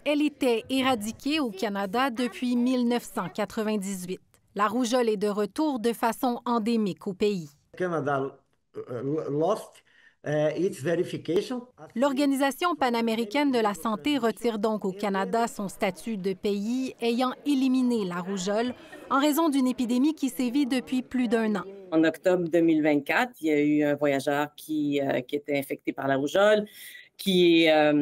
Elle était éradiquée au Canada depuis 1998. La rougeole est de retour de façon endémique au pays. Canada lost its verification. L'Organisation panaméricaine de la santé retire donc au Canada son statut de pays ayant éliminé la rougeole en raison d'une épidémie qui sévit depuis plus d'1 an. En octobre 2024, il y a eu un voyageur qui était infecté par la rougeole, qui a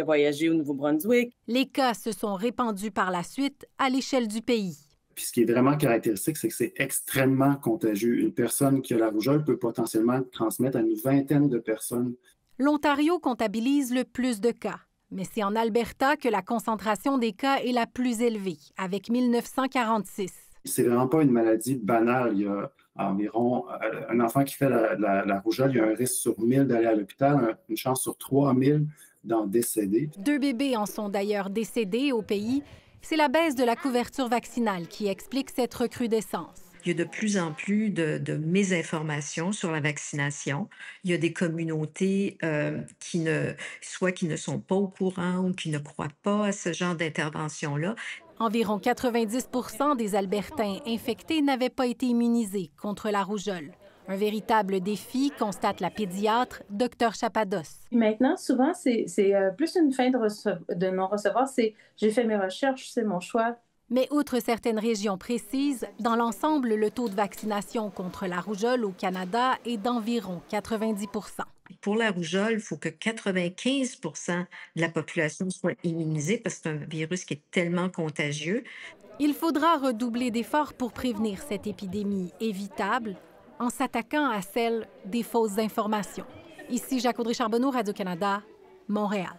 voyagé au Nouveau-Brunswick. Les cas se sont répandus par la suite à l'échelle du pays. Puis ce qui est vraiment caractéristique, c'est que c'est extrêmement contagieux. Une personne qui a la rougeole peut potentiellement transmettre à une vingtaine de personnes. L'Ontario comptabilise le plus de cas, mais c'est en Alberta que la concentration des cas est la plus élevée, avec 1946. C'est vraiment pas une maladie banale. Il y a environ un enfant qui fait la rougeole, il y a un risque sur 1000 d'aller à l'hôpital, une chance sur 3000 d'en décéder. 2 bébés en sont d'ailleurs décédés au pays. C'est la baisse de la couverture vaccinale qui explique cette recrudescence. Il y a de plus en plus de mésinformation sur la vaccination. Il y a des communautés qui ne sont pas au courant ou qui ne croient pas à ce genre d'intervention-là. Environ 90 % des Albertains infectés n'avaient pas été immunisés contre la rougeole. Un véritable défi, constate la pédiatre Dr Chapados. Maintenant, souvent, c'est plus une fin de non-recevoir. C'est j'ai fait mes recherches, c'est mon choix. Mais outre certaines régions précises, dans l'ensemble, le taux de vaccination contre la rougeole au Canada est d'environ 90 %. Pour la rougeole, il faut que 95 % de la population soit immunisée parce que c'est un virus qui est tellement contagieux. Il faudra redoubler d'efforts pour prévenir cette épidémie évitable en s'attaquant à celle des fausses informations. Ici Jacques Audrey Charbonneau, Radio-Canada, Montréal.